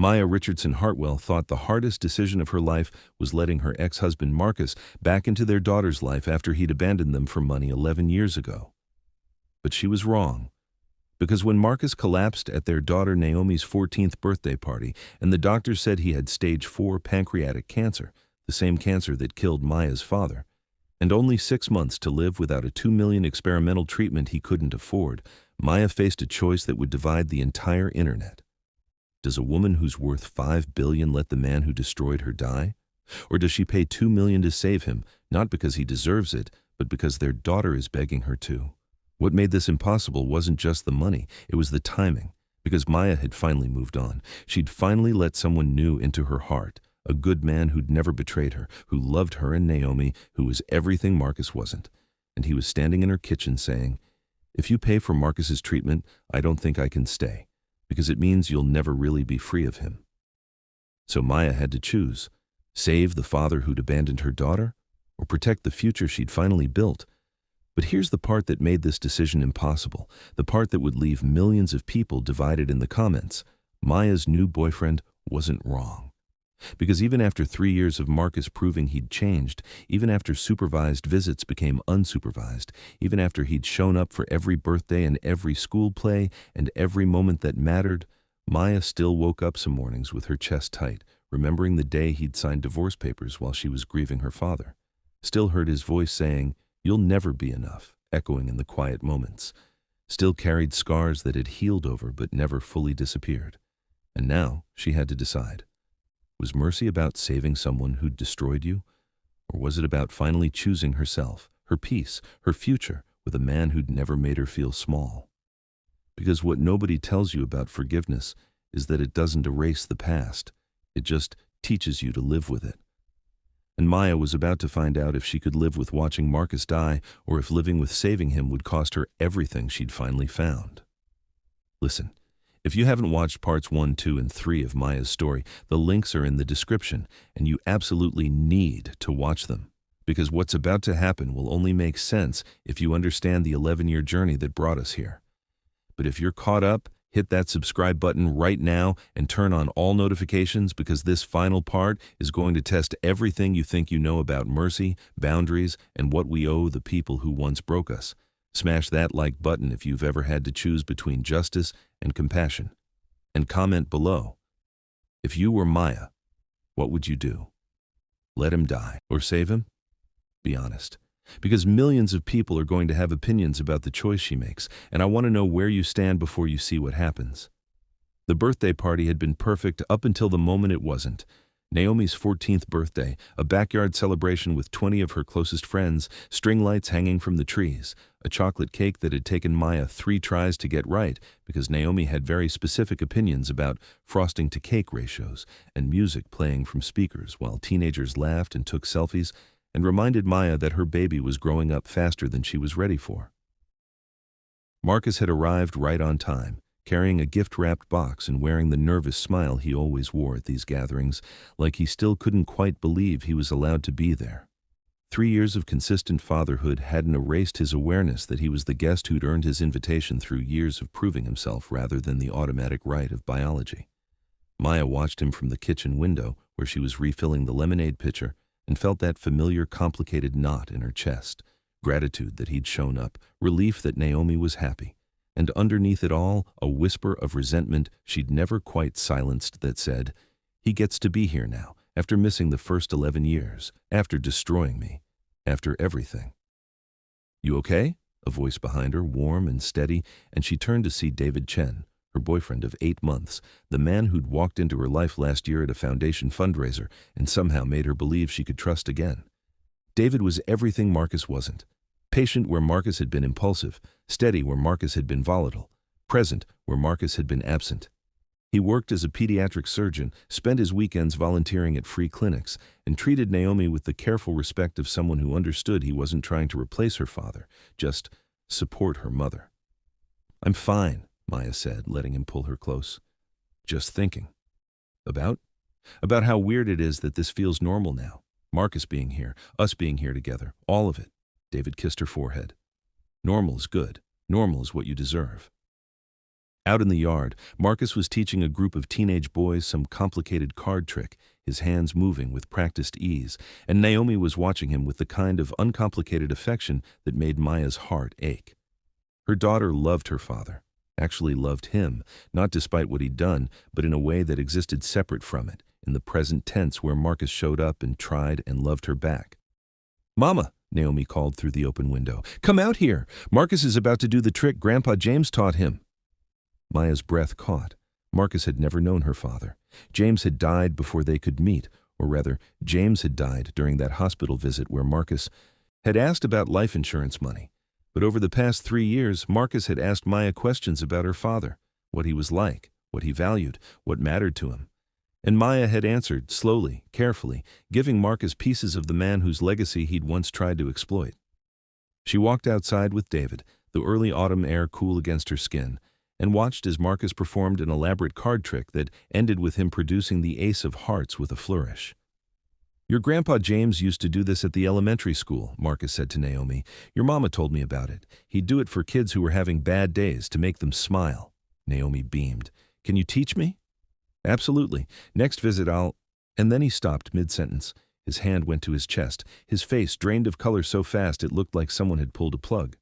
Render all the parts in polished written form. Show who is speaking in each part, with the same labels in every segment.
Speaker 1: Maya Richardson Hartwell thought the hardest decision of her life was letting her ex-husband Marcus back into their daughter's life after he'd abandoned them for money 11 years ago. But she was wrong. Because when Marcus collapsed at their daughter Naomi's 14th birthday party and the doctor said he had stage 4 pancreatic cancer, the same cancer that killed Maya's father, and only 6 months to live without a $2 million experimental treatment he couldn't afford, Maya faced a choice that would divide the entire internet. Does a woman who's worth $5 billion let the man who destroyed her die? Or does she pay $2 million to save him, not because he deserves it, but because their daughter is begging her to? What made this impossible wasn't just the money, it was the timing. Because Maya had finally moved on. She'd finally let someone new into her heart, a good man who'd never betrayed her, who loved her and Naomi, who was everything Marcus wasn't. And he was standing in her kitchen saying, "If you pay for Marcus's treatment, I don't think I can stay, because it means you'll never really be free of him." So Maya had to choose, save the father who'd abandoned her daughter, or protect the future she'd finally built. But here's the part that made this decision impossible, the part that would leave millions of people divided in the comments. Maya's new boyfriend wasn't wrong. Because even after 3 years of Marcus proving he'd changed, even after supervised visits became unsupervised, even after he'd shown up for every birthday and every school play and every moment that mattered, Maya still woke up some mornings with her chest tight, remembering the day he'd signed divorce papers while she was grieving her father. Still heard his voice saying, "You'll never be enough," echoing in the quiet moments. Still carried scars that had healed over but never fully disappeared. And now she had to decide. Was mercy about saving someone who'd destroyed you? Or was it about finally choosing herself, her peace, her future, with a man who'd never made her feel small? Because what nobody tells you about forgiveness is that it doesn't erase the past. It just teaches you to live with it. And Maya was about to find out if she could live with watching Marcus die, or if living with saving him would cost her everything she'd finally found. Listen. If you haven't watched parts 1, 2, and 3 of Maya's story, the links are in the description, and you absolutely need to watch them. Because what's about to happen will only make sense if you understand the 11-year journey that brought us here. But if you're caught up, hit that subscribe button right now and turn on all notifications, because this final part is going to test everything you think you know about mercy, boundaries, and what we owe the people who once broke us. Smash that like button if you've ever had to choose between justice and compassion. And comment below. If you were Maya, what would you do? Let him die or save him? Be honest. Because millions of people are going to have opinions about the choice she makes, and I want to know where you stand before you see what happens. The birthday party had been perfect up until the moment it wasn't. Naomi's 14th birthday, a backyard celebration with 20 of her closest friends, string lights hanging from the trees, a chocolate cake that had taken Maya 3 tries to get right because Naomi had very specific opinions about frosting to cake ratios, and music playing from speakers while teenagers laughed and took selfies and reminded Maya that her baby was growing up faster than she was ready for. Marcus had arrived right on time, carrying a gift-wrapped box and wearing the nervous smile he always wore at these gatherings, like he still couldn't quite believe he was allowed to be there. 3 years of consistent fatherhood hadn't erased his awareness that he was the guest who'd earned his invitation through years of proving himself rather than the automatic right of biology. Maya watched him from the kitchen window, where she was refilling the lemonade pitcher, and felt that familiar complicated knot in her chest, gratitude that he'd shown up, relief that Naomi was happy, and underneath it all, a whisper of resentment she'd never quite silenced that said, "He gets to be here now, after missing the first 11 years, after destroying me, after everything." "You okay?" A voice behind her, warm and steady, and she turned to see David Chen, her boyfriend of 8 months, the man who'd walked into her life last year at a foundation fundraiser and somehow made her believe she could trust again. David was everything Marcus wasn't. Patient where Marcus had been impulsive, steady where Marcus had been volatile, present where Marcus had been absent. He worked as a pediatric surgeon, spent his weekends volunteering at free clinics, and treated Naomi with the careful respect of someone who understood he wasn't trying to replace her father, just support her mother. "I'm fine," Maya said, letting him pull her close. "Just thinking." About? About how weird it is that this feels normal now. Marcus being here, us being here together, all of it. David kissed her forehead. "Normal is good. Normal is what you deserve." Out in the yard, Marcus was teaching a group of teenage boys some complicated card trick, his hands moving with practiced ease, and Naomi was watching him with the kind of uncomplicated affection that made Maya's heart ache. Her daughter loved her father, actually loved him, not despite what he'd done, but in a way that existed separate from it, in the present tense where Marcus showed up and tried and loved her back. "Mama," Naomi called through the open window, "come out here. Marcus is about to do the trick Grandpa James taught him." Maya's breath caught. Marcus had never known her father. James had died before they could meet, or rather, James had died during that hospital visit where Marcus had asked about life insurance money. But over the past 3 years, Marcus had asked Maya questions about her father, what he was like, what he valued, what mattered to him. And Maya had answered, slowly, carefully, giving Marcus pieces of the man whose legacy he'd once tried to exploit. She walked outside with David, the early autumn air cool against her skin, and watched as Marcus performed an elaborate card trick that ended with him producing the ace of hearts with a flourish. "Your Grandpa James used to do this at the elementary school," Marcus said to Naomi. "Your mama told me about it. He'd do it for kids who were having bad days to make them smile." Naomi beamed. "Can you teach me?" "Absolutely. Next visit I'll—" And then he stopped mid-sentence. His hand went to his chest, his face drained of color so fast it looked like someone had pulled a plug.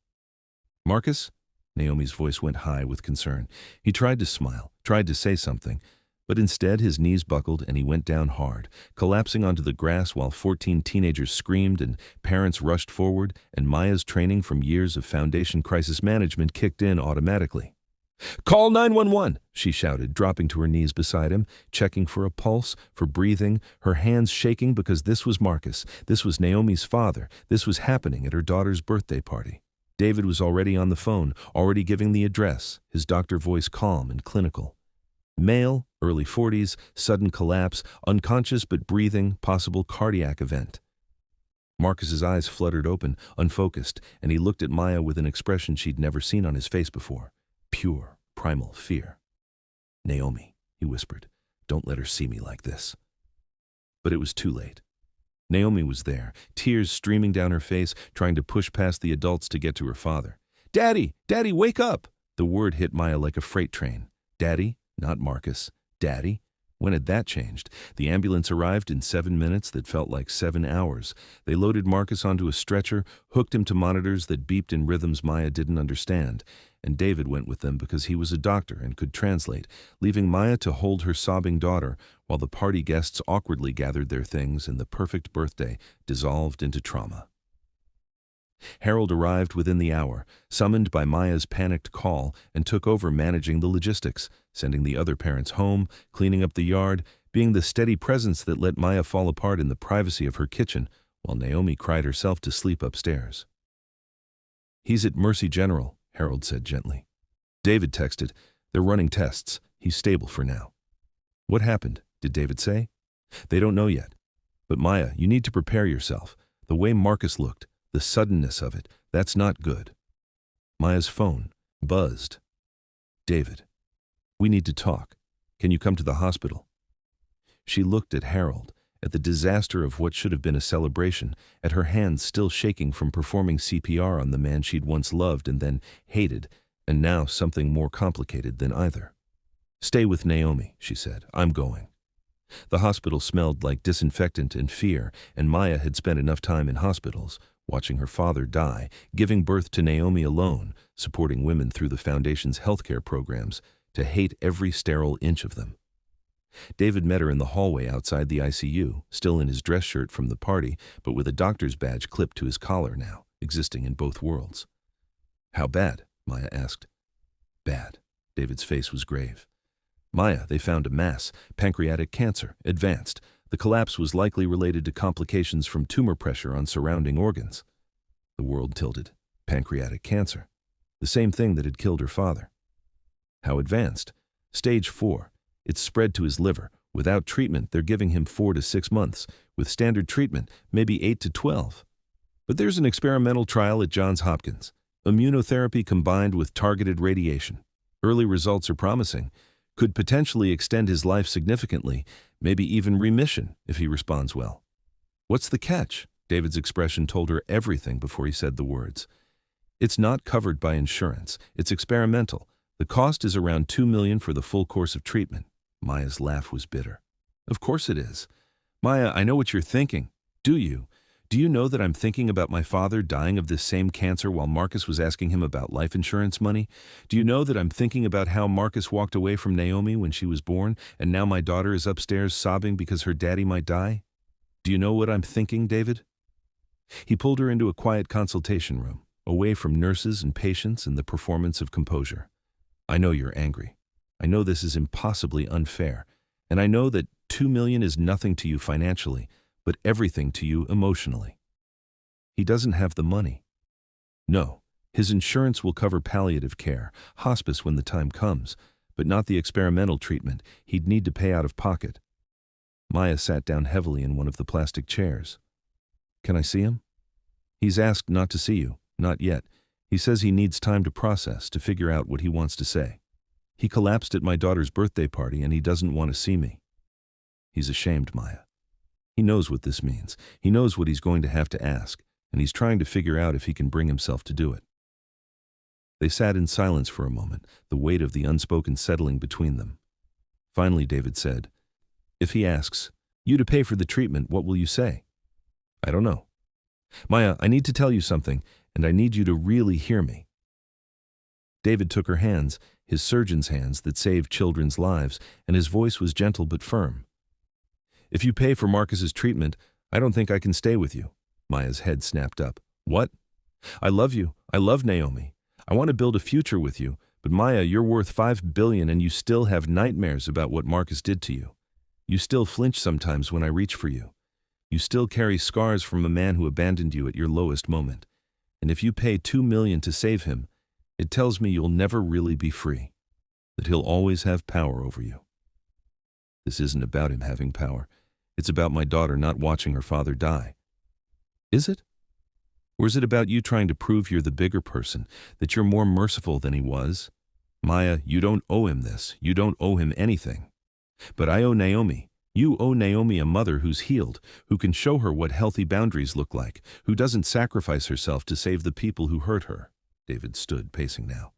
Speaker 1: "Marcus?" Naomi's voice went high with concern. He tried to smile, tried to say something, but instead his knees buckled and he went down hard, collapsing onto the grass while 14 teenagers screamed and parents rushed forward, and Maya's training from years of foundation crisis management kicked in automatically. "Call 911!" she shouted, dropping to her knees beside him, checking for a pulse, for breathing, her hands shaking because this was Marcus, this was Naomi's father, this was happening at her daughter's birthday party. David was already on the phone, already giving the address, his doctor voice calm and clinical. Male, early 40s, sudden collapse, unconscious but breathing, possible cardiac event. Marcus's eyes fluttered open, unfocused, and he looked at Maya with an expression she'd never seen on his face before. Pure, primal fear. "Naomi," he whispered, "don't let her see me like this." But it was too late. Naomi was there, tears streaming down her face, trying to push past the adults to get to her father. "Daddy! Daddy, wake up!" The word hit Maya like a freight train. Daddy? Not Marcus. Daddy? When had that changed? The ambulance arrived in 7 minutes that felt like 7 hours. They loaded Marcus onto a stretcher, hooked him to monitors that beeped in rhythms Maya didn't understand, and David went with them because he was a doctor and could translate, leaving Maya to hold her sobbing daughter while the party guests awkwardly gathered their things and the perfect birthday dissolved into trauma. Harold arrived within the hour, summoned by Maya's panicked call, and took over managing the logistics, sending the other parents home, cleaning up the yard, being the steady presence that let Maya fall apart in the privacy of her kitchen, while Naomi cried herself to sleep upstairs. "He's at Mercy General," Harold said gently. David texted, "They're running tests. He's stable for now." "What happened? Did David say?" "They don't know yet. But Maya, you need to prepare yourself. The way Marcus looked, the suddenness of it, that's not good." Maya's phone buzzed. "David, we need to talk. Can you come to the hospital?" She looked at Harold, at the disaster of what should have been a celebration, at her hands still shaking from performing CPR on the man she'd once loved and then hated, and now something more complicated than either. "Stay with Naomi," she said. "I'm going." The hospital smelled like disinfectant and fear, and Maya had spent enough time in hospitals, watching her father die, giving birth to Naomi alone, supporting women through the Foundation's healthcare programs, to hate every sterile inch of them. David met her in the hallway outside the ICU, still in his dress shirt from the party, but with a doctor's badge clipped to his collar now, existing in both worlds. "How bad?" Maya asked. "Bad." David's face was grave. "Maya, they found a mass, pancreatic cancer, advanced. The collapse was likely related to complications from tumor pressure on surrounding organs." The world tilted. Pancreatic cancer. The same thing that had killed her father. "How advanced?" "Stage 4. It's spread to his liver. Without treatment, they're giving him 4 to 6 months. With standard treatment, maybe 8 to 12. But there's an experimental trial at Johns Hopkins. Immunotherapy combined with targeted radiation. Early results are promising. Could potentially extend his life significantly, maybe even remission if he responds well." "What's the catch?" David's expression told her everything before he said the words. "It's not covered by insurance. It's experimental, The cost is around $2 million for the full course of treatment. Maya's laugh was bitter. Of course it is. Maya, I know what you're thinking. Do you? Do you know that I'm thinking about my father dying of this same cancer while Marcus was asking him about life insurance money? Do you know that I'm thinking about how Marcus walked away from Naomi when she was born, and now my daughter is upstairs sobbing because her daddy might die? Do you know what I'm thinking, David? He pulled her into a quiet consultation room, away from nurses and patients and the performance of composure. I know you're angry. I know this is impossibly unfair, and I know that $2 million is nothing to you financially, but everything to you emotionally. He doesn't have the money. No, his insurance will cover palliative care, hospice when the time comes, but not the experimental treatment he'd need to pay out of pocket. Maya sat down heavily in one of the plastic chairs. Can I see him? He's asked not to see you, not yet. He says he needs time to process, to figure out what he wants to say. He collapsed at my daughter's birthday party and he doesn't want to see me. He's ashamed, Maya. He knows what this means. He knows what he's going to have to ask, and he's trying to figure out if he can bring himself to do it. They sat in silence for a moment, the weight of the unspoken settling between them. Finally, David said, If he asks you to pay for the treatment, what will you say? I don't know. Maya, I need to tell you something, and I need you to really hear me. David took her hands, his surgeon's hands that saved children's lives, and his voice was gentle but firm. If you pay for Marcus's treatment, I don't think I can stay with you. Maya's head snapped up. What? I love you. I love Naomi. I want to build a future with you, but Maya, you're worth $5 billion and you still have nightmares about what Marcus did to you. You still flinch sometimes when I reach for you. You still carry scars from a man who abandoned you at your lowest moment. And if you pay $2 million to save him, it tells me you'll never really be free, that he'll always have power over you. This isn't about him having power. It's about my daughter not watching her father die. Is it? Or is it about you trying to prove you're the bigger person, that you're more merciful than he was? Maya, you don't owe him this. You don't owe him anything. But I owe Naomi. You owe Naomi a mother who's healed, who can show her what healthy boundaries look like, who doesn't sacrifice herself to save the people who hurt her. David stood, pacing now.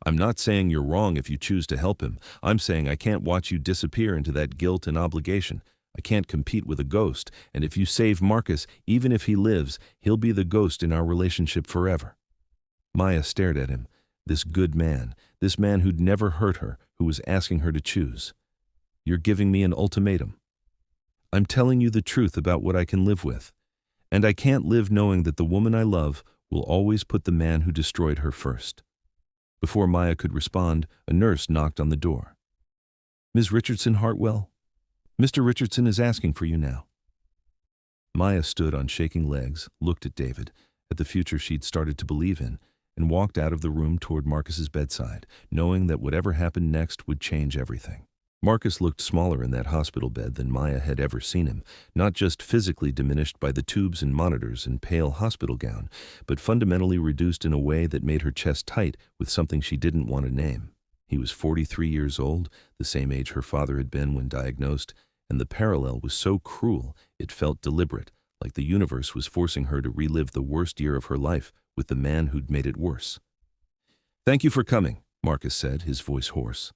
Speaker 1: I'm not saying you're wrong if you choose to help him. I'm saying I can't watch you disappear into that guilt and obligation. I can't compete with a ghost, and if you save Marcus, even if he lives, he'll be the ghost in our relationship forever. Maya stared at him, this good man, this man who'd never hurt her, who was asking her to choose. You're giving me an ultimatum. I'm telling you the truth about what I can live with, and I can't live knowing that the woman I love will always put the man who destroyed her first. Before Maya could respond, a nurse knocked on the door. Ms. Richardson Hartwell? Mr. Richardson is asking for you now. Maya stood on shaking legs, looked at David, at the future she'd started to believe in, and walked out of the room toward Marcus's bedside, knowing that whatever happened next would change everything. Marcus looked smaller in that hospital bed than Maya had ever seen him, not just physically diminished by the tubes and monitors and pale hospital gown, but fundamentally reduced in a way that made her chest tight with something she didn't want to name. He was 43 years old, the same age her father had been when diagnosed, and the parallel was so cruel it felt deliberate, like the universe was forcing her to relive the worst year of her life with the man who'd made it worse. Thank you for coming, Marcus said, his voice hoarse.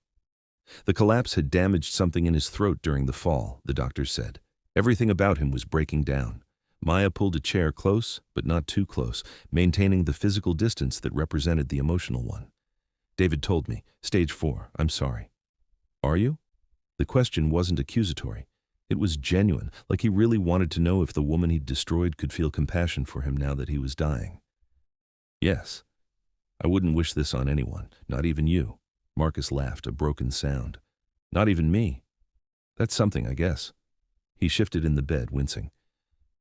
Speaker 1: The collapse had damaged something in his throat during the fall, the doctor said. Everything about him was breaking down. Maya pulled a chair close, but not too close, maintaining the physical distance that represented the emotional one. David told me, stage 4, I'm sorry. Are you? The question wasn't accusatory. It was genuine, like he really wanted to know if the woman he'd destroyed could feel compassion for him now that he was dying. Yes. I wouldn't wish this on anyone, not even you. Marcus laughed, a broken sound. Not even me. That's something, I guess. He shifted in the bed, wincing.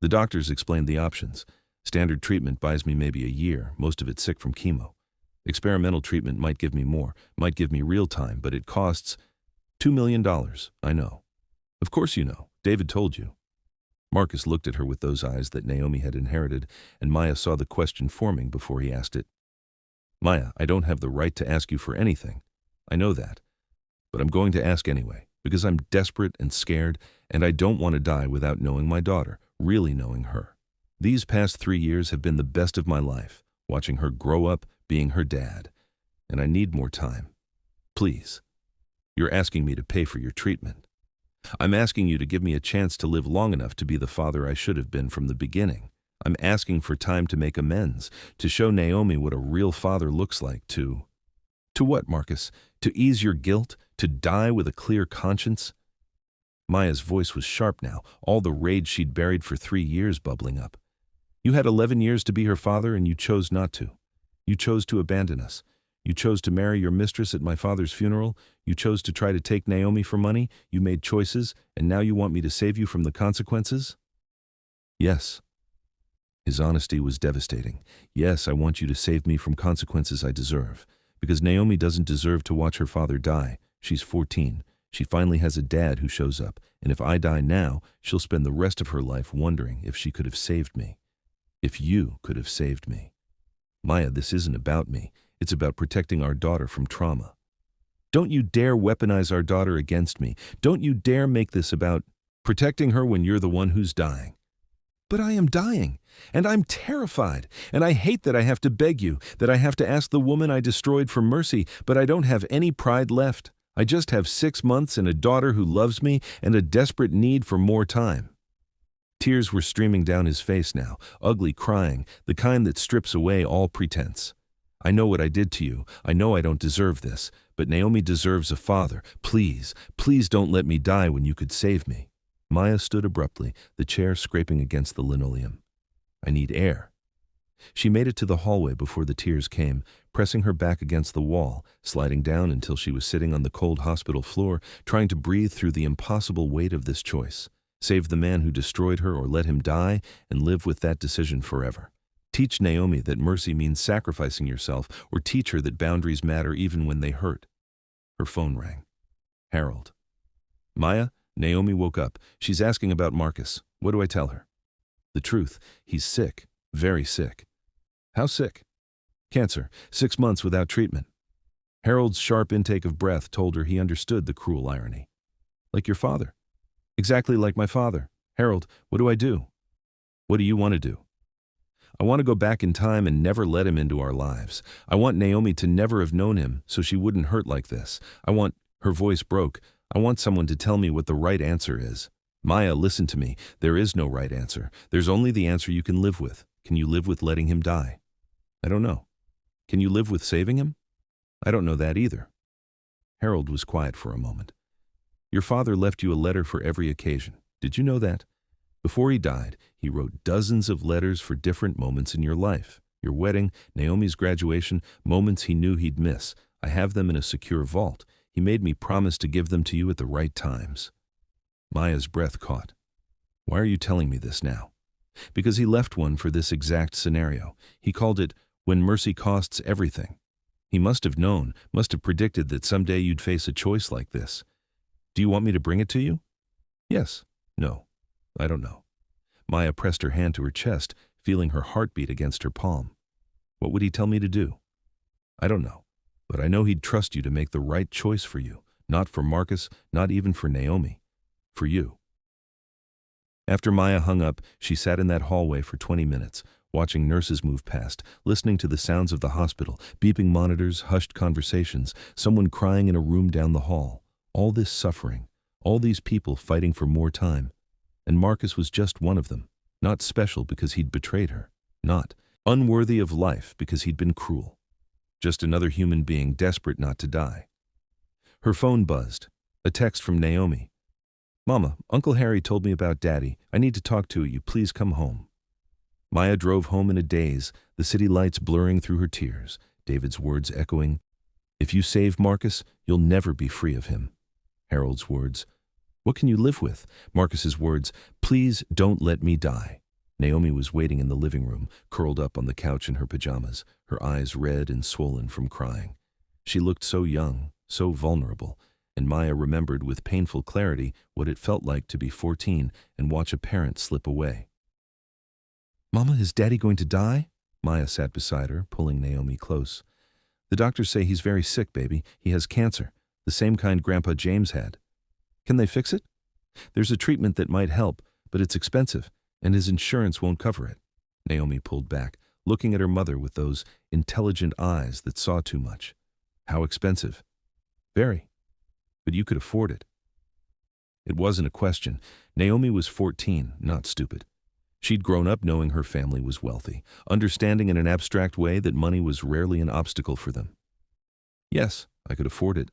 Speaker 1: The doctors explained the options. Standard treatment buys me maybe a year, most of it sick from chemo. Experimental treatment might give me more, might give me real time, but it costs $2 million, I know. Of course you know. David told you. Marcus looked at her with those eyes that Naomi had inherited, and Maya saw the question forming before he asked it. Maya, I don't have the right to ask you for anything. I know that. But I'm going to ask anyway, because I'm desperate and scared, and I don't want to die without knowing my daughter, really knowing her. These past 3 years have been the best of my life, watching her grow up, being her dad. And I need more time. Please. You're asking me to pay for your treatment. I'm asking you to give me a chance to live long enough to be the father I should have been from the beginning. I'm asking for time to make amends, to show Naomi what a real father looks like, to what, Marcus? To ease your guilt? To die with a clear conscience? Maya's voice was sharp now, all the rage she'd buried for 3 years bubbling up. You had 11 years to be her father, and you chose not to. You chose to abandon us. You chose to marry your mistress at my father's funeral. You chose to try to take Naomi for money. You made choices, and now you want me to save you from the consequences? Yes. His honesty was devastating. Yes, I want you to save me from consequences I deserve. Because Naomi doesn't deserve to watch her father die. She's 14. She finally has a dad who shows up, and if I die now, she'll spend the rest of her life wondering if she could have saved me. If you could have saved me. Maya, this isn't about me. It's about protecting our daughter from trauma. Don't you dare weaponize our daughter against me. Don't you dare make this about protecting her when you're the one who's dying. But I am dying, and I'm terrified, and I hate that I have to beg you, that I have to ask the woman I destroyed for mercy, but I don't have any pride left. I just have 6 months and a daughter who loves me and a desperate need for more time. Tears were streaming down his face now, ugly crying, the kind that strips away all pretense. I know what I did to you. I know I don't deserve this, but Naomi deserves a father. Please, please don't let me die when you could save me. Maya stood abruptly, the chair scraping against the linoleum. I need air. She made it to the hallway before the tears came, pressing her back against the wall, sliding down until she was sitting on the cold hospital floor, trying to breathe through the impossible weight of this choice. Save the man who destroyed her or let him die and live with that decision forever. Teach Naomi that mercy means sacrificing yourself, or teach her that boundaries matter even when they hurt. Her phone rang. Harold. Maya, Naomi woke up. She's asking about Marcus. What do I tell her? The truth. He's sick. Very sick. How sick? Cancer. 6 months without treatment. Harold's sharp intake of breath told her he understood the cruel irony. Like your father. Exactly like my father. Harold, what do I do? What do you want to do? I want to go back in time and never let him into our lives. I want Naomi to never have known him so she wouldn't hurt like this. Her voice broke. I want someone to tell me what the right answer is. Maya, listen to me. There is no right answer. There's only the answer you can live with. Can you live with letting him die? I don't know. Can you live with saving him? I don't know that either. Harold was quiet for a moment. Your father left you a letter for every occasion. Did you know that? Before he died, he wrote dozens of letters for different moments in your life. Your wedding, Naomi's graduation, moments he knew he'd miss. I have them in a secure vault. He made me promise to give them to you at the right times. Maya's breath caught. Why are you telling me this now? Because he left one for this exact scenario. He called it, When Mercy Costs Everything. He must have known, must have predicted that someday you'd face a choice like this. Do you want me to bring it to you? Yes. No. I don't know. Maya pressed her hand to her chest, feeling her heartbeat against her palm. What would he tell me to do? I don't know. But I know he'd trust you to make the right choice for you. Not for Marcus, not even for Naomi. For you. After Maya hung up, she sat in that hallway for 20 minutes, watching nurses move past, listening to the sounds of the hospital, beeping monitors, hushed conversations, someone crying in a room down the hall. All this suffering, all these people fighting for more time. And Marcus was just one of them, not special because he'd betrayed her, not unworthy of life because he'd been cruel. Just another human being desperate not to die. Her phone buzzed. A text from Naomi. Mama, Uncle Harry told me about Daddy. I need to talk to you. Please come home. Maya drove home in a daze, the city lights blurring through her tears, David's words echoing, If you save Marcus, you'll never be free of him. Harold's words, What can you live with? Marcus's words, Please don't let me die. Naomi was waiting in the living room, curled up on the couch in her pajamas, her eyes red and swollen from crying. She looked so young, so vulnerable, and Maya remembered with painful clarity what it felt like to be 14 and watch a parent slip away. Mama, is Daddy going to die? Maya sat beside her, pulling Naomi close. The doctors say he's very sick, baby. He has cancer, the same kind Grandpa James had. Can they fix it? There's a treatment that might help, but it's expensive, and his insurance won't cover it. Naomi pulled back, looking at her mother with those intelligent eyes that saw too much. How expensive? Very. But you could afford it. It wasn't a question. Naomi was 14, not stupid. She'd grown up knowing her family was wealthy, understanding in an abstract way that money was rarely an obstacle for them. Yes, I could afford it.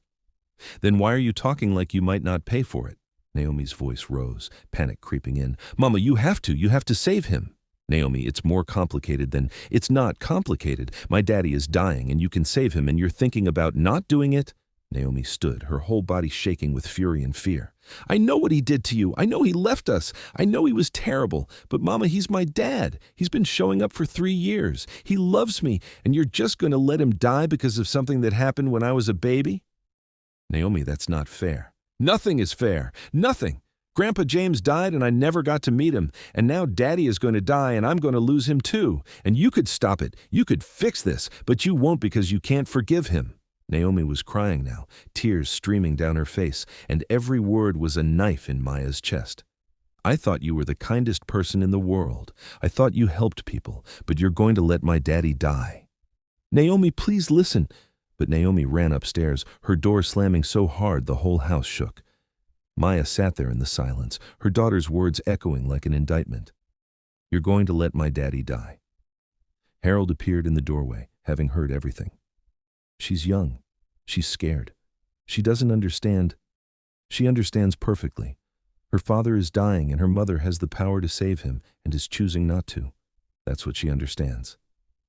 Speaker 1: Then why are you talking like you might not pay for it? Naomi's voice rose, panic creeping in. Mama, you have to save him. Naomi, it's more complicated than… It's not complicated. My daddy is dying and you can save him and you're thinking about not doing it? Naomi stood, her whole body shaking with fury and fear. I know what he did to you. I know he left us. I know he was terrible. But Mama, he's my dad. He's been showing up for 3 years. He loves me, and you're just going to let him die because of something that happened when I was a baby? Naomi, that's not fair. Nothing is fair. Nothing. Grandpa James died and I never got to meet him, and now Daddy is going to die and I'm going to lose him too. And you could stop it. You could fix this, but you won't because you can't forgive him. Naomi was crying now, tears streaming down her face, and every word was a knife in Maya's chest. I thought you were the kindest person in the world. I thought you helped people, but you're going to let my daddy die. Naomi, please listen. But Naomi ran upstairs, her door slamming so hard the whole house shook. Maya sat there in the silence, her daughter's words echoing like an indictment. You're going to let my daddy die. Harold appeared in the doorway, having heard everything. She's young. She's scared. She doesn't understand. She understands perfectly. Her father is dying and her mother has the power to save him and is choosing not to. That's what she understands.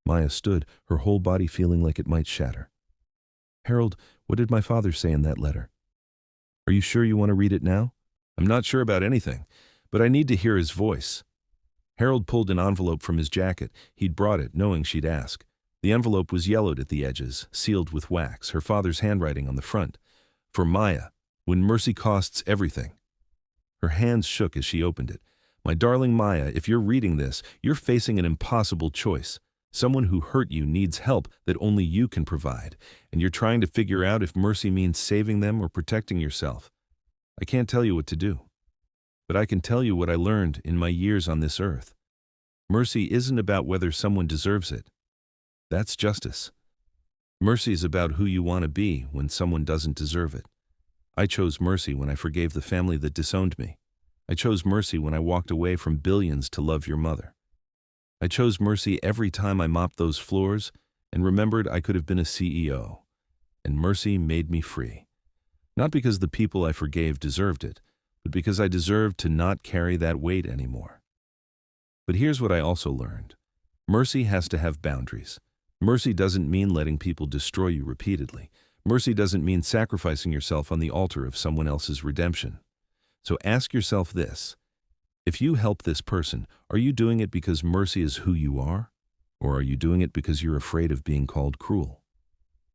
Speaker 1: Maya stood, her whole body feeling like it might shatter. Harold, what did my father say in that letter? Are you sure you want to read it now? I'm not sure about anything, but I need to hear his voice. Harold pulled an envelope from his jacket. He'd brought it, knowing she'd ask. The envelope was yellowed at the edges, sealed with wax, her father's handwriting on the front. For Maya, when mercy costs everything. Her hands shook as she opened it. My darling Maya, if you're reading this, you're facing an impossible choice. Someone who hurt you needs help that only you can provide, and you're trying to figure out if mercy means saving them or protecting yourself. I can't tell you what to do, but I can tell you what I learned in my years on this earth. Mercy isn't about whether someone deserves it. That's justice. Mercy is about who you want to be when someone doesn't deserve it. I chose mercy when I forgave the family that disowned me. I chose mercy when I walked away from billions to love your mother. I chose mercy every time I mopped those floors and remembered I could have been a CEO. And mercy made me free. Not because the people I forgave deserved it, but because I deserved to not carry that weight anymore. But here's what I also learned. Mercy has to have boundaries. Mercy doesn't mean letting people destroy you repeatedly. Mercy doesn't mean sacrificing yourself on the altar of someone else's redemption. So ask yourself this. If you help this person, are you doing it because mercy is who you are? Or are you doing it because you're afraid of being called cruel?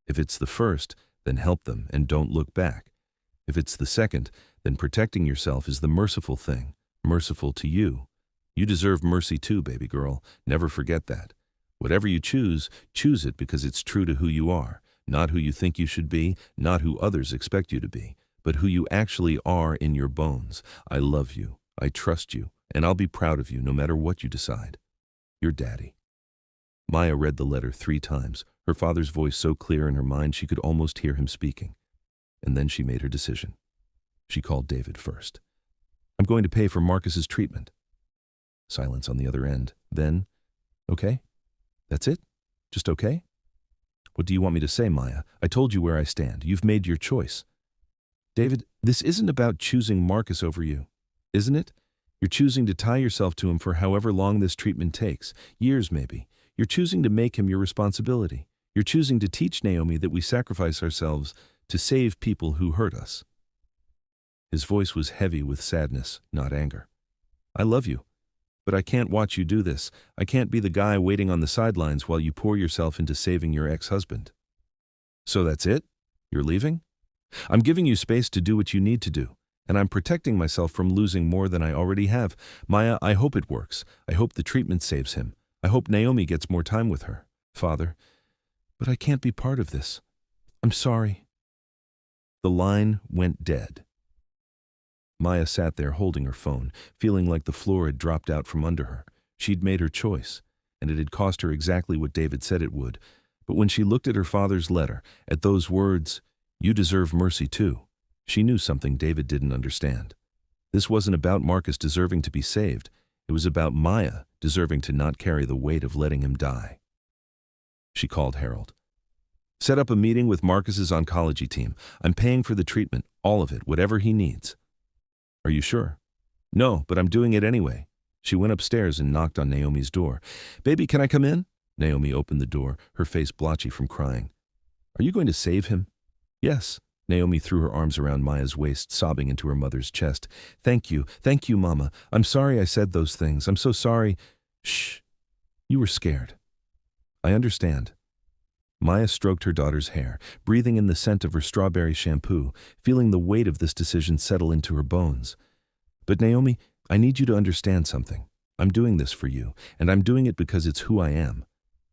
Speaker 1: If it's the first, then help them and don't look back. If it's the second, then protecting yourself is the merciful thing, merciful to you. You deserve mercy too, baby girl. Never forget that. Whatever you choose it because it's true to who you are, not who you think you should be, not who others expect you to be, but who you actually are in your bones. I love you. I trust you, and I'll be proud of you no matter what you decide. Your Daddy. Maya read the letter 3 times, her father's voice so clear in her mind she could almost hear him speaking. And then she made her decision. She called David first. I'm going to pay for Marcus's treatment. Silence on the other end. Then, okay? That's it? Just okay? What do you want me to say, Maya? I told you where I stand. You've made your choice. David, this isn't about choosing Marcus over you. Isn't it? You're choosing to tie yourself to him for however long this treatment takes, years maybe. You're choosing to make him your responsibility. You're choosing to teach Naomi that we sacrifice ourselves to save people who hurt us. His voice was heavy with sadness, not anger. I love you, but I can't watch you do this. I can't be the guy waiting on the sidelines while you pour yourself into saving your ex-husband. So that's it? You're leaving? I'm giving you space to do what you need to do. And I'm protecting myself from losing more than I already have. Maya, I hope it works. I hope the treatment saves him. I hope Naomi gets more time with her. Father, but I can't be part of this. I'm sorry. The line went dead. Maya sat there holding her phone, feeling like the floor had dropped out from under her. She'd made her choice, and it had cost her exactly what David said it would. But when she looked at her father's letter, at those words, You deserve mercy too. She knew something David didn't understand. This wasn't about Marcus deserving to be saved. It was about Maya deserving to not carry the weight of letting him die. She called Harold. Set up a meeting with Marcus's oncology team. I'm paying for the treatment, all of it, whatever he needs. Are you sure? No, but I'm doing it anyway. She went upstairs and knocked on Naomi's door. Baby, can I come in? Naomi opened the door, her face blotchy from crying. Are you going to save him? Yes. Naomi threw her arms around Maya's waist, sobbing into her mother's chest. Thank you, Mama. I'm sorry I said those things. I'm so sorry. Shh. You were scared. I understand. Maya stroked her daughter's hair, breathing in the scent of her strawberry shampoo, feeling the weight of this decision settle into her bones. But Naomi, I need you to understand something. I'm doing this for you, and I'm doing it because it's who I am.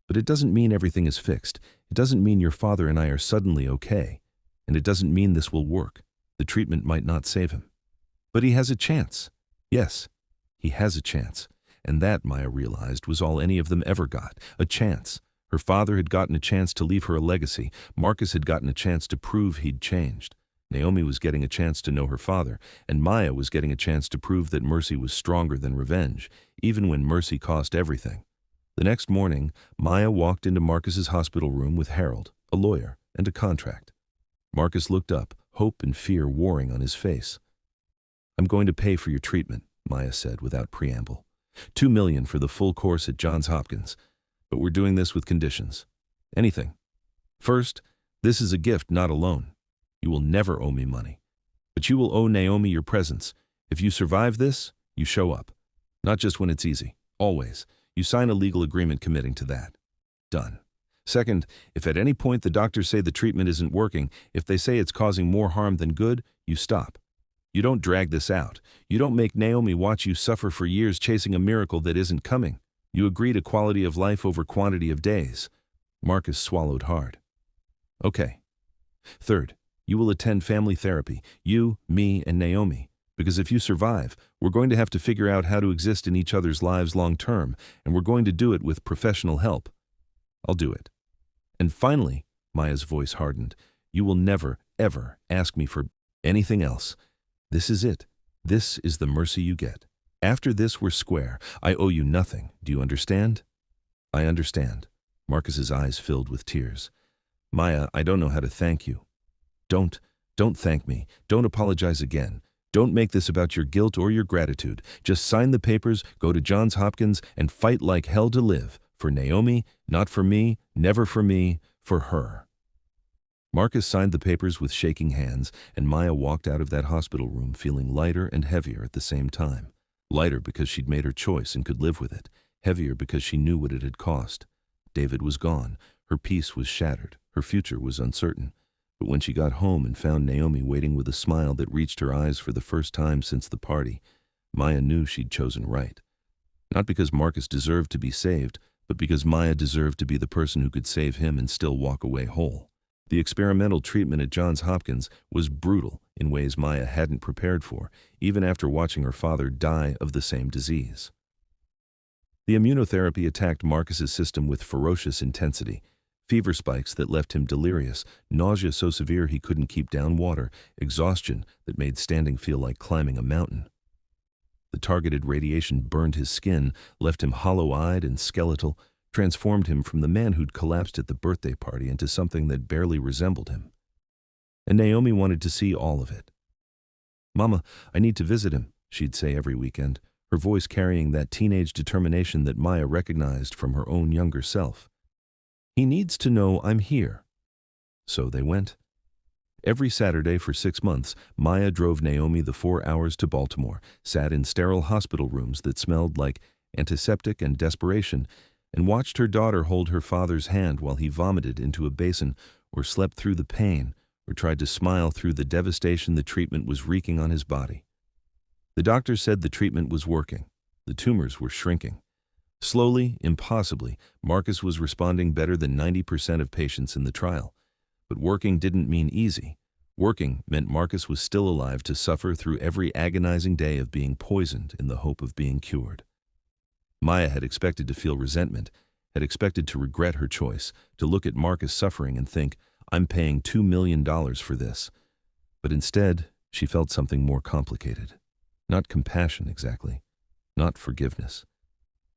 Speaker 1: But it doesn't mean everything is fixed. It doesn't mean your father and I are suddenly okay. And it doesn't mean this will work. The treatment might not save him. But he has a chance. Yes, he has a chance. And that, Maya realized, was all any of them ever got, a chance. Her father had gotten a chance to leave her a legacy. Marcus had gotten a chance to prove he'd changed. Naomi was getting a chance to know her father, and Maya was getting a chance to prove that mercy was stronger than revenge, even when mercy cost everything. The next morning, Maya walked into Marcus's hospital room with Harold, a lawyer, and a contract. Marcus looked up, hope and fear warring on his face. I'm going to pay for your treatment, Maya said without preamble. $2 million for the full course at Johns Hopkins. But we're doing this with conditions. Anything. First, this is a gift, not a loan. You will never owe me money. But you will owe Naomi your presence. If you survive this, you show up. Not just when it's easy. Always. You sign a legal agreement committing to that. Done. Second, if at any point the doctors say the treatment isn't working, if they say it's causing more harm than good, you stop. You don't drag this out. You don't make Naomi watch you suffer for years chasing a miracle that isn't coming. You agree to quality of life over quantity of days. Marcus swallowed hard. Okay. Third, you will attend family therapy, you, me, and Naomi. Because if you survive, we're going to have to figure out how to exist in each other's lives long term, and we're going to do it with professional help. I'll do it. And finally, Maya's voice hardened, you will never, ever ask me for anything else. This is it. This is the mercy you get. After this, we're square. I owe you nothing. Do you understand? I understand. Marcus's eyes filled with tears. Maya, I don't know how to thank you. Don't thank me. Don't apologize again. Don't make this about your guilt or your gratitude. Just sign the papers, go to Johns Hopkins, and fight like hell to live. For Naomi, not for me, never for me, for her. Marcus signed the papers with shaking hands, and Maya walked out of that hospital room feeling lighter and heavier at the same time. Lighter because she'd made her choice and could live with it. Heavier because she knew what it had cost. David was gone. Her peace was shattered. Her future was uncertain. But when she got home and found Naomi waiting with a smile that reached her eyes for the first time since the party, Maya knew she'd chosen right. Not because Marcus deserved to be saved, but because Maya deserved to be the person who could save him and still walk away whole. The experimental treatment at Johns Hopkins was brutal in ways Maya hadn't prepared for, even after watching her father die of the same disease. The immunotherapy attacked Marcus's system with ferocious intensity. Fever spikes that left him delirious, nausea so severe he couldn't keep down water, exhaustion that made standing feel like climbing a mountain. The targeted radiation burned his skin, left him hollow-eyed and skeletal, transformed him from the man who'd collapsed at the birthday party into something that barely resembled him. And Naomi wanted to see all of it. Mama, I need to visit him, she'd say every weekend, her voice carrying that teenage determination that Maya recognized from her own younger self. He needs to know I'm here. So they went. Every Saturday for 6 months, Maya drove Naomi the 4 hours to Baltimore, sat in sterile hospital rooms that smelled like antiseptic and desperation, and watched her daughter hold her father's hand while he vomited into a basin or slept through the pain or tried to smile through the devastation the treatment was wreaking on his body. The doctor said the treatment was working. The tumors were shrinking. Slowly, impossibly, Marcus was responding better than 90% of patients in the trial. But working didn't mean easy. Working meant Marcus was still alive to suffer through every agonizing day of being poisoned in the hope of being cured. Maya had expected to feel resentment, had expected to regret her choice, to look at Marcus suffering and think, I'm paying $2 million for this. But instead, she felt something more complicated. Not compassion exactly, not forgiveness,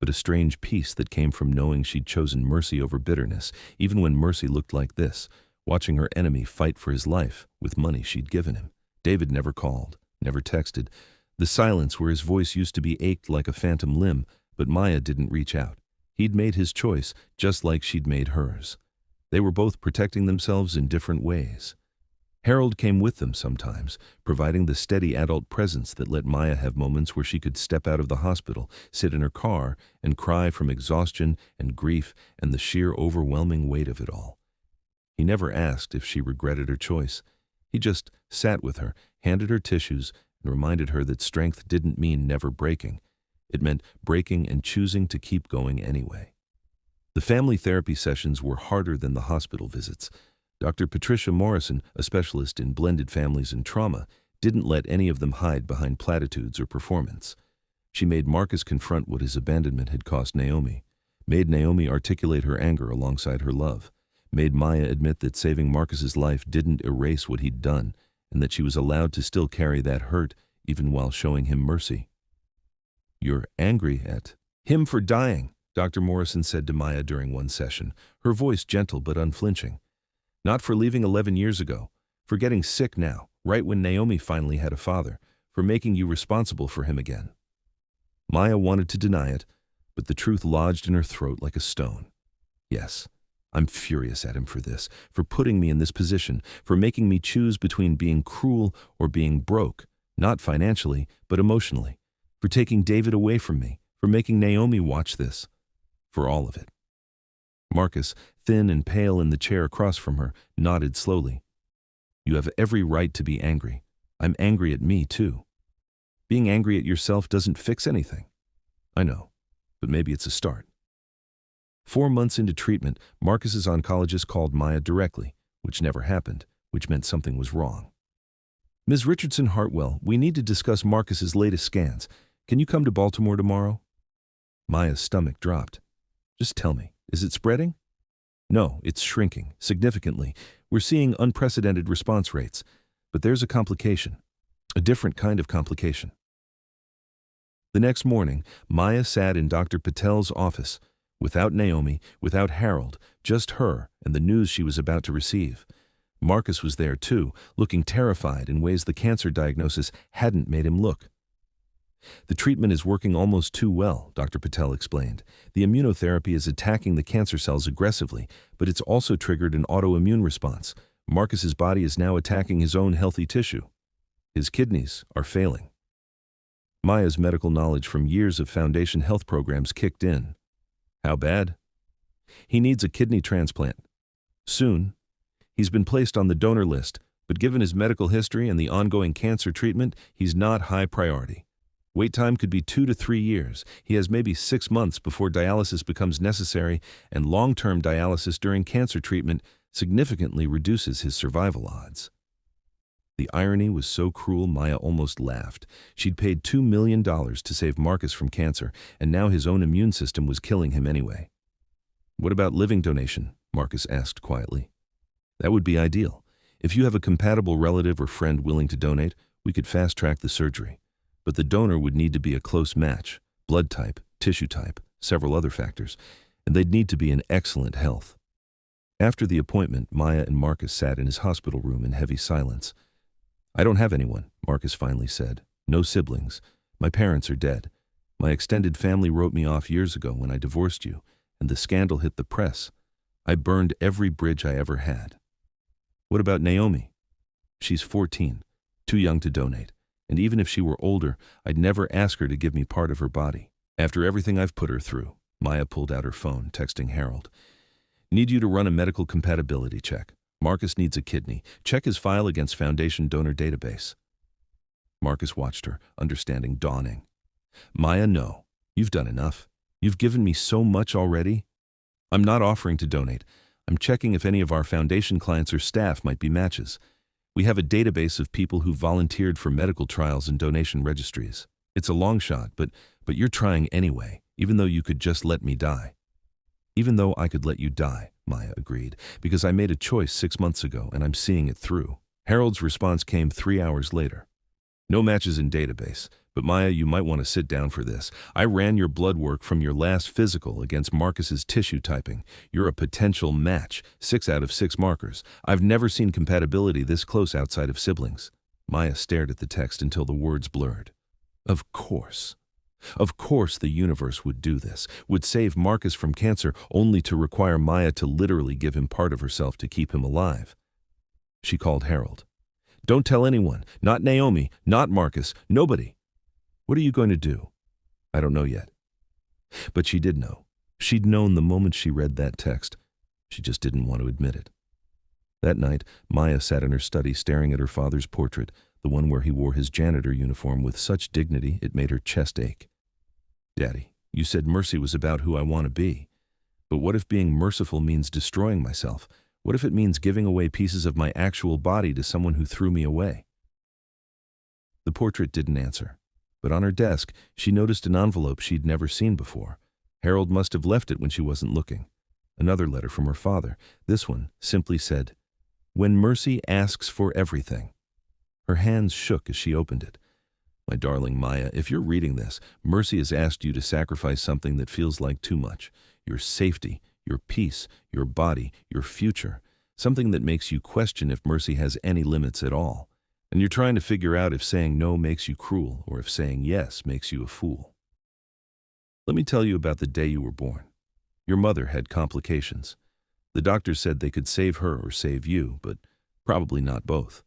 Speaker 1: but a strange peace that came from knowing she'd chosen mercy over bitterness, even when mercy looked like this, watching her enemy fight for his life with money she'd given him. David never called, never texted. The silence where his voice used to be ached like a phantom limb, but Maya didn't reach out. He'd made his choice, just like she'd made hers. They were both protecting themselves in different ways. Harold came with them sometimes, providing the steady adult presence that let Maya have moments where she could step out of the hospital, sit in her car, and cry from exhaustion and grief and the sheer overwhelming weight of it all. He never asked if she regretted her choice. He just sat with her, handed her tissues, and reminded her that strength didn't mean never breaking. It meant breaking and choosing to keep going anyway. The family therapy sessions were harder than the hospital visits. Dr. Patricia Morrison, a specialist in blended families and trauma, didn't let any of them hide behind platitudes or performance. She made Marcus confront what his abandonment had cost Naomi, made Naomi articulate her anger alongside her love, made Maya admit that saving Marcus's life didn't erase what he'd done, and that she was allowed to still carry that hurt even while showing him mercy. "You're angry at him for dying," Dr. Morrison said to Maya during one session, her voice gentle but unflinching. "Not for leaving 11 years ago, for getting sick now, right when Naomi finally had a father, for making you responsible for him again." Maya wanted to deny it, but the truth lodged in her throat like a stone. "Yes, I'm furious at him for this, for putting me in this position, for making me choose between being cruel or being broke, not financially, but emotionally, for taking David away from me, for making Naomi watch this, for all of it." Marcus, thin and pale in the chair across from her, nodded slowly. "You have every right to be angry. I'm angry at me, too. Being angry at yourself doesn't fix anything. I know, but maybe it's a start." 4 months into treatment, Marcus's oncologist called Maya directly, which never happened, which meant something was wrong. "Ms. Richardson Hartwell, we need to discuss Marcus's latest scans. Can you come to Baltimore tomorrow?" Maya's stomach dropped. "Just tell me, is it spreading?" "No, it's shrinking, significantly. We're seeing unprecedented response rates. But there's a complication. A different kind of complication." The next morning, Maya sat in Dr. Patel's office, without Naomi, without Harold, just her and the news she was about to receive. Marcus was there too, looking terrified in ways the cancer diagnosis hadn't made him look. "The treatment is working almost too well," Dr. Patel explained. "The immunotherapy is attacking the cancer cells aggressively, but it's also triggered an autoimmune response. Marcus's body is now attacking his own healthy tissue. His kidneys are failing." Maya's medical knowledge from years of foundation health programs kicked in. "How bad?" "He needs a kidney transplant. Soon. He's been placed on the donor list, but given his medical history and the ongoing cancer treatment, he's not high priority. Wait time could be 2 to 3 years. He has maybe 6 months before dialysis becomes necessary, and long-term dialysis during cancer treatment significantly reduces his survival odds." The irony was so cruel Maya almost laughed. She'd paid $2 million to save Marcus from cancer, and now his own immune system was killing him anyway. "What about living donation?" Marcus asked quietly. "That would be ideal. If you have a compatible relative or friend willing to donate, we could fast-track the surgery. But the donor would need to be a close match, blood type, tissue type, several other factors, and they'd need to be in excellent health." After the appointment, Maya and Marcus sat in his hospital room in heavy silence. "I don't have anyone," Marcus finally said. "No siblings. My parents are dead. My extended family wrote me off years ago when I divorced you, and the scandal hit the press. I burned every bridge I ever had." "What about Naomi?" "She's 14, too young to donate. And even if she were older, I'd never ask her to give me part of her body. After everything I've put her through." Maya pulled out her phone, texting Harold. "Need you to run a medical compatibility check. Marcus needs a kidney. Check his file against Foundation Donor Database." Marcus watched her, understanding dawning. "Maya, no. You've done enough. You've given me so much already. I'm not offering to donate. I'm checking if any of our Foundation clients or staff might be matches. We have a database of people who volunteered for medical trials and donation registries. It's a long shot, but you're trying anyway, even though you could just let me die. Even though I could let you die, Maya agreed, because I made a choice 6 months ago and I'm seeing it through. Harold's response came 3 hours later. No matches in database, but Maya, you might want to sit down for this. I ran your blood work from your last physical against Marcus's tissue typing. You're a potential match, 6 out of 6 markers. I've never seen compatibility this close outside of siblings. Maya stared at the text until the words blurred. Of course. Of course the universe would do this, would save Marcus from cancer only to require Maya to literally give him part of herself to keep him alive. She called Harold. Don't tell anyone, not Naomi, not Marcus, nobody. What are you going to do? I don't know yet. But she did know. She'd known the moment she read that text. She just didn't want to admit it. That night, Maya sat in her study staring at her father's portrait, the one where he wore his janitor uniform with such dignity it made her chest ache. Daddy, you said mercy was about who I want to be. But what if being merciful means destroying myself? What if it means giving away pieces of my actual body to someone who threw me away? The portrait didn't answer, but on her desk, she noticed an envelope she'd never seen before. Harold must have left it when she wasn't looking. Another letter from her father. This one simply said, "When mercy asks for everything." Her hands shook as she opened it. My darling Maya, if you're reading this, mercy has asked you to sacrifice something that feels like too much. Your safety, your peace, your body, your future. Something that makes you question if mercy has any limits at all. And you're trying to figure out if saying no makes you cruel or if saying yes makes you a fool. Let me tell you about the day you were born. Your mother had complications. The doctors said they could save her or save you, but probably not both.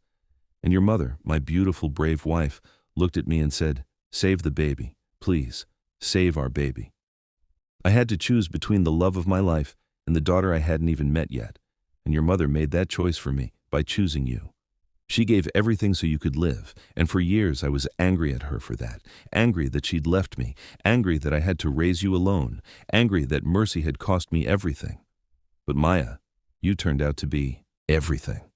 Speaker 1: And your mother, my beautiful, brave wife, looked at me and said, "Save the baby, please, save our baby." I had to choose between the love of my life and the daughter I hadn't even met yet, and your mother made that choice for me by choosing you. She gave everything so you could live, and for years I was angry at her for that, angry that she'd left me, angry that I had to raise you alone, angry that mercy had cost me everything. But Maya, you turned out to be everything.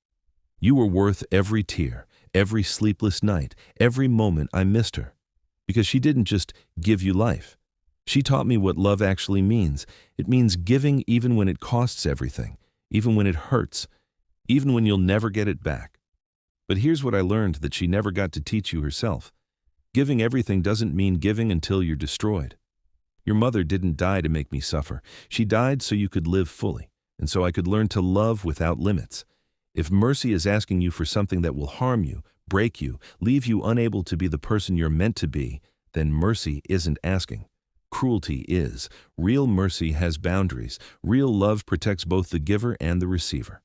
Speaker 1: You were worth every tear, every sleepless night, every moment I missed her. Because she didn't just give you life. She taught me what love actually means. It means giving even when it costs everything, even when it hurts, even when you'll never get it back. But here's what I learned that she never got to teach you herself. Giving everything doesn't mean giving until you're destroyed. Your mother didn't die to make me suffer. She died so you could live fully, and so I could learn to love without limits. If mercy is asking you for something that will harm you, break you, leave you unable to be the person you're meant to be, then mercy isn't asking. Cruelty is. Real mercy has boundaries. Real love protects both the giver and the receiver.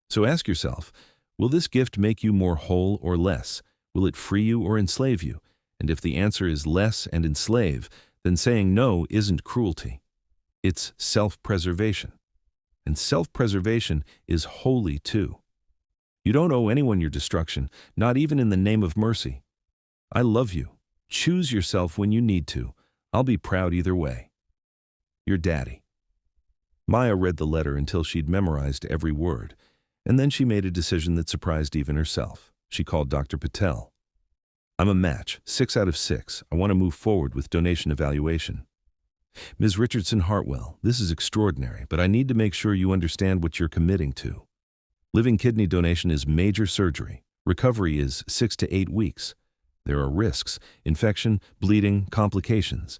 Speaker 1: So ask yourself, will this gift make you more whole or less? Will it free you or enslave you? And if the answer is less and enslave, then saying no isn't cruelty. It's self-preservation. And self-preservation is holy too. You don't owe anyone your destruction, not even in the name of mercy. I love you. Choose yourself when you need to. I'll be proud either way. Your Daddy. Maya read the letter until she'd memorized every word, and then she made a decision that surprised even herself. She called Dr. Patel. I'm a match, 6 out of 6. I want to move forward with donation evaluation. Ms. Richardson Hartwell, this is extraordinary, but I need to make sure you understand what you're committing to. Living kidney donation is major surgery. Recovery is 6 to 8 weeks. There are risks, infection, bleeding, complications.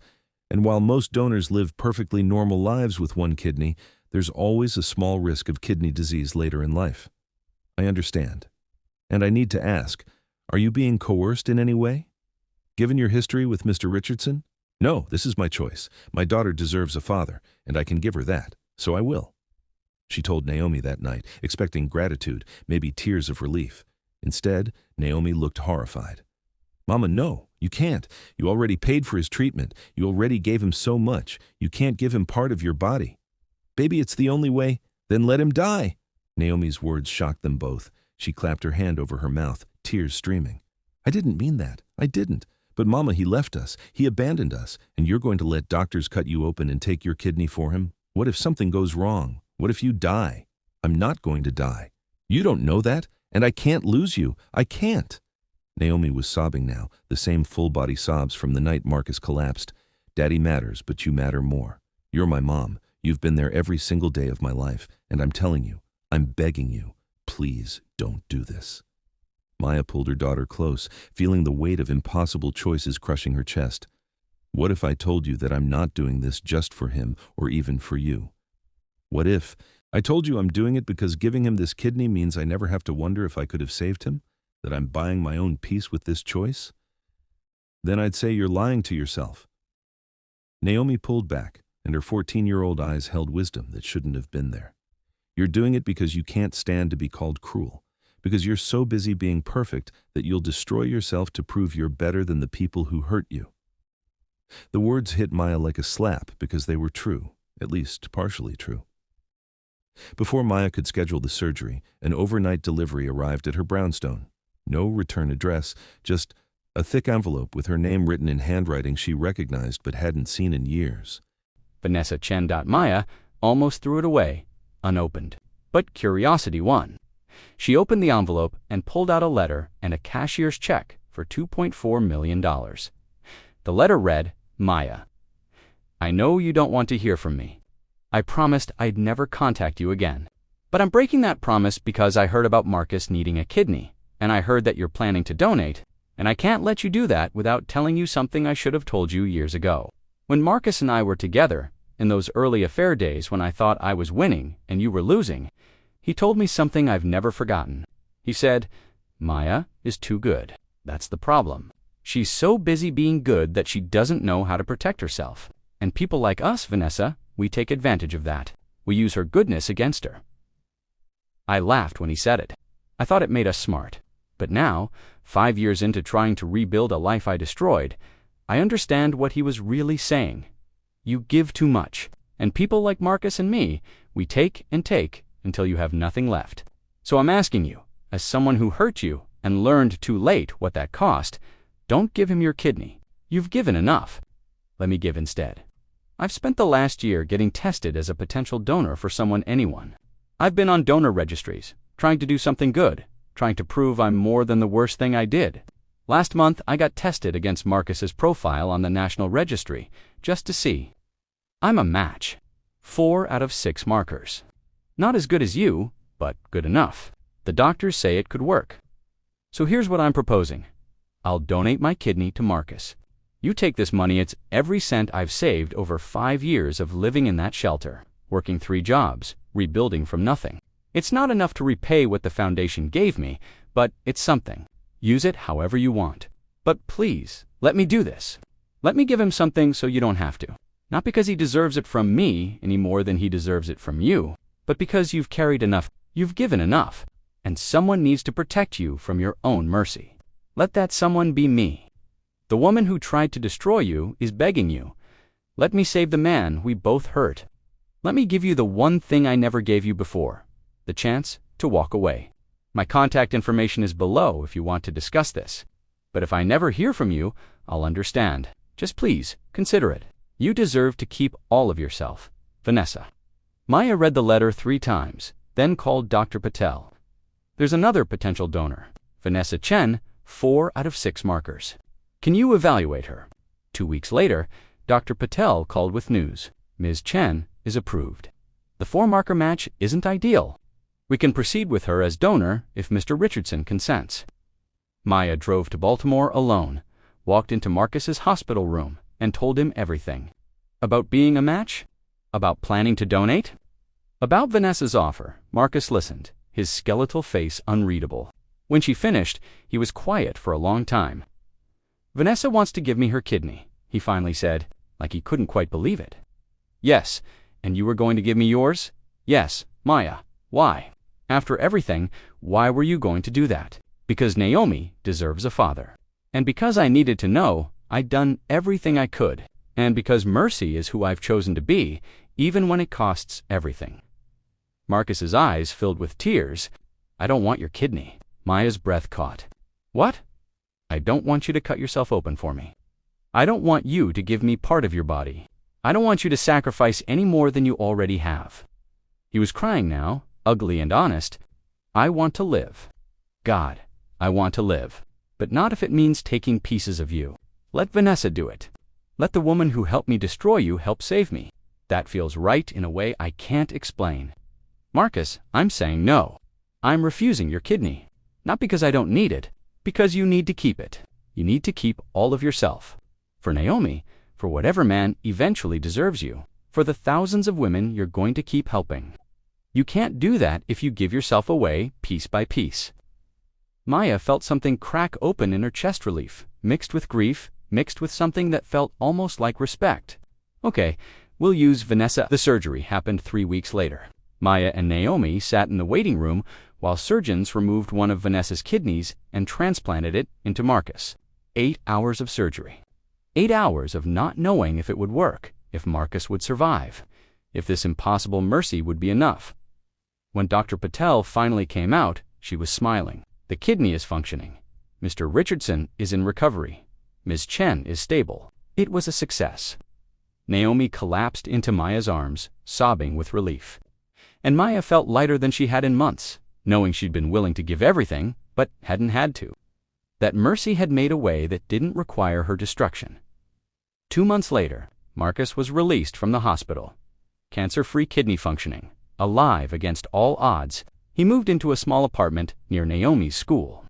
Speaker 1: And while most donors live perfectly normal lives with one kidney, there's always a small risk of kidney disease later in life. I understand. And I need to ask, are you being coerced in any way? Given your history with Mr. Richardson? No, this is my choice. My daughter deserves a father, and I can give her that, so I will. She told Naomi that night, expecting gratitude, maybe tears of relief. Instead, Naomi looked horrified. Mama, no, you can't. You already paid for his treatment. You already gave him so much. You can't give him part of your body. Baby, it's the only way. Then let him die. Naomi's words shocked them both. She clapped her hand over her mouth, tears streaming. I didn't mean that. I didn't. But Mama, he left us. He abandoned us. And you're going to let doctors cut you open and take your kidney for him? What if something goes wrong? What if you die? I'm not going to die. You don't know that, and I can't lose you. I can't. Naomi was sobbing now, the same full-body sobs from the night Marcus collapsed. Daddy matters, but you matter more. You're my mom. You've been there every single day of my life, and I'm telling you, I'm begging you, please don't do this. Maya pulled her daughter close, feeling the weight of impossible choices crushing her chest. What if I told you that I'm not doing this just for him or even for you? What if I told you I'm doing it because giving him this kidney means I never have to wonder if I could have saved him? That I'm buying my own peace with this choice? Then I'd say you're lying to yourself. Naomi pulled back, and her 14-year-old eyes held wisdom that shouldn't have been there. You're doing it because you can't stand to be called cruel, because you're so busy being perfect that you'll destroy yourself to prove you're better than the people who hurt you. The words hit Maya like a slap because they were true, at least partially true. Before Maya could schedule the surgery, an overnight delivery arrived at her brownstone. No return address, just a thick envelope with her name written in handwriting she recognized but hadn't seen in years.
Speaker 2: Vanessa Chen. Maya almost threw it away, unopened. But curiosity won. She opened the envelope and pulled out a letter and a cashier's check for $2.4 million. The letter read, Maya, I know you don't want to hear from me. I promised I'd never contact you again. But I'm breaking that promise because I heard about Marcus needing a kidney, and I heard that you're planning to donate, and I can't let you do that without telling you something I should have told you years ago. When Marcus and I were together, in those early affair days when I thought I was winning and you were losing, he told me something I've never forgotten. He said, Maya is too good. That's the problem. She's so busy being good that she doesn't know how to protect herself. And people like us, Vanessa, we take advantage of that. We use her goodness against her. I laughed when he said it. I thought it made us smart. But now, 5 years into trying to rebuild a life I destroyed, I understand what he was really saying. You give too much. And people like Marcus and me, we take and take until you have nothing left. So I'm asking you, as someone who hurt you and learned too late what that cost, don't give him your kidney. You've given enough. Let me give instead. I've spent the last year getting tested as a potential donor for anyone. I've been on donor registries, trying to do something good, trying to prove I'm more than the worst thing I did. Last month, I got tested against Marcus's profile on the National Registry, just to see. I'm a match. 4 out of 6 markers. Not as good as you, but good enough. The doctors say it could work. So here's what I'm proposing. I'll donate my kidney to Marcus. You take this money, it's every cent I've saved over 5 years of living in that shelter, working 3 jobs, rebuilding from nothing. It's not enough to repay what the foundation gave me, but it's something. Use it however you want. But please, let me do this. Let me give him something so you don't have to. Not because he deserves it from me any more than he deserves it from you, but because you've carried enough, you've given enough, and someone needs to protect you from your own mercy. Let that someone be me. The woman who tried to destroy you is begging you. Let me save the man we both hurt. Let me give you the one thing I never gave you before, the chance to walk away. My contact information is below if you want to discuss this. But if I never hear from you, I'll understand. Just please, consider it. You deserve to keep all of yourself. Vanessa. Maya read the letter 3 times, then called Dr. Patel. There's another potential donor, Vanessa Chen, 4 out of 6 markers. Can you evaluate her? 2 weeks later, Dr. Patel called with news. Ms. Chen is approved. The 4-marker match isn't ideal. We can proceed with her as donor if Mr. Richardson consents. Maya drove to Baltimore alone, walked into Marcus's hospital room, and told him everything. About being a match? About planning to donate? About Vanessa's offer. Marcus listened, his skeletal face unreadable. When she finished, he was quiet for a long time. Vanessa wants to give me her kidney, he finally said, like he couldn't quite believe it. Yes, and you were going to give me yours? Yes, Maya. Why? After everything, why were you going to do that? Because Naomi deserves a father. And because I needed to know, I'd done everything I could. And because mercy is who I've chosen to be, even when it costs everything. Marcus's eyes filled with tears. I don't want your kidney. Maya's breath caught. What? I don't want you to cut yourself open for me. I don't want you to give me part of your body. I don't want you to sacrifice any more than you already have. He was crying now, ugly and honest. I want to live. God, I want to live. But not if it means taking pieces of you. Let Vanessa do it. Let the woman who helped me destroy you help save me. That feels right in a way I can't explain. Marcus, I'm saying no. I'm refusing your kidney. Not because I don't need it, because you need to keep it. You need to keep all of yourself. For Naomi, for whatever man eventually deserves you, for the thousands of women you're going to keep helping. You can't do that if you give yourself away piece by piece. Maya felt something crack open in her chest relief, mixed with grief, mixed with something that felt almost like respect. Okay, we'll use Vanessa. The surgery happened 3 weeks later. Maya and Naomi sat in the waiting room while surgeons removed one of Vanessa's kidneys and transplanted it into Marcus. 8 hours of surgery. 8 hours of not knowing if it would work, if Marcus would survive, if this impossible mercy would be enough. When Dr. Patel finally came out, she was smiling. The kidney is functioning. Mr. Richardson is in recovery. Ms. Chen is stable. It was a success. Naomi collapsed into Maya's arms, sobbing with relief. And Maya felt lighter than she had in months, knowing she'd been willing to give everything, but hadn't had to. That mercy had made a way that didn't require her destruction. 2 months later, Marcus was released from the hospital. Cancer-free kidney functioning, alive against all odds, he moved into a small apartment near Naomi's school.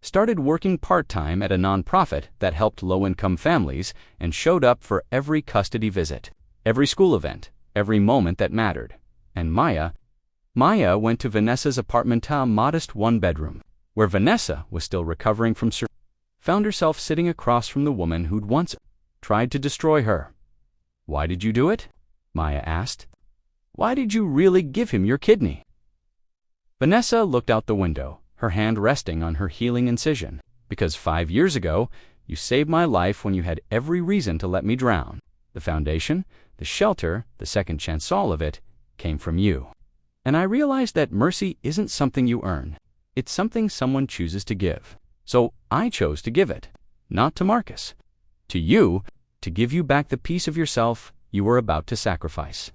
Speaker 2: Started working part-time at a nonprofit that helped low-income families and showed up for every custody visit, every school event, every moment that mattered. And Maya went to Vanessa's apartment, a modest one-bedroom, where Vanessa was still recovering from surgery. Found herself sitting across from the woman who'd once tried to destroy her. "Why did you do it?" Maya asked. "Why did you really give him your kidney?" Vanessa looked out the window, her hand resting on her healing incision. "Because 5 years ago, you saved my life when you had every reason to let me drown. The foundation, the shelter, the second chance, all of it, came from you. And I realized that mercy isn't something you earn. It's something someone chooses to give. So I chose to give it, not to Marcus. To you, to give you back the piece of yourself you were about to sacrifice."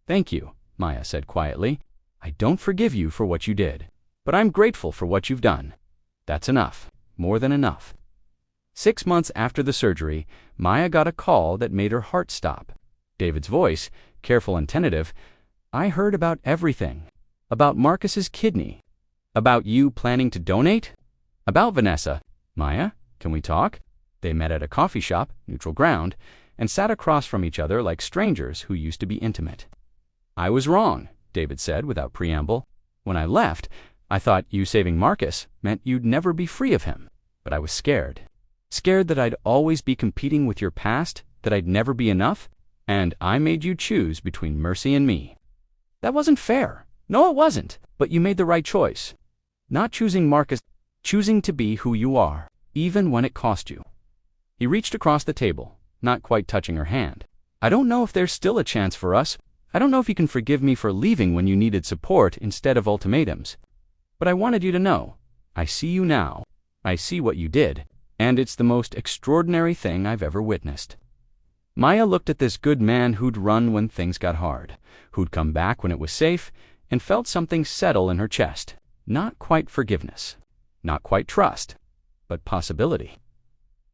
Speaker 2: "Thank you," Maya said quietly. "I don't forgive you for what you did, but I'm grateful for what you've done. That's enough, more than enough." 6 months after the surgery, Maya got a call that made her heart stop. David's voice, careful and tentative. "I heard about everything. About Marcus's kidney. About you planning to donate. About Vanessa. Maya, can we talk?" They met at a coffee shop, neutral ground, and sat across from each other like strangers who used to be intimate. "I was wrong," David said without preamble. "When I left, I thought you saving Marcus meant you'd never be free of him. But I was scared. Scared that I'd always be competing with your past, that I'd never be enough, and I made you choose between mercy and me. That wasn't fair. No, it wasn't. But you made the right choice. Not choosing Marcus, choosing to be who you are, even when it cost you." He reached across the table, not quite touching her hand. "I don't know if there's still a chance for us. I don't know if you can forgive me for leaving when you needed support instead of ultimatums. But I wanted you to know, I see you now. I see what you did, and it's the most extraordinary thing I've ever witnessed." Maya looked at this good man who'd run when things got hard, who'd come back when it was safe, and felt something settle in her chest. Not quite forgiveness, not quite trust, but possibility.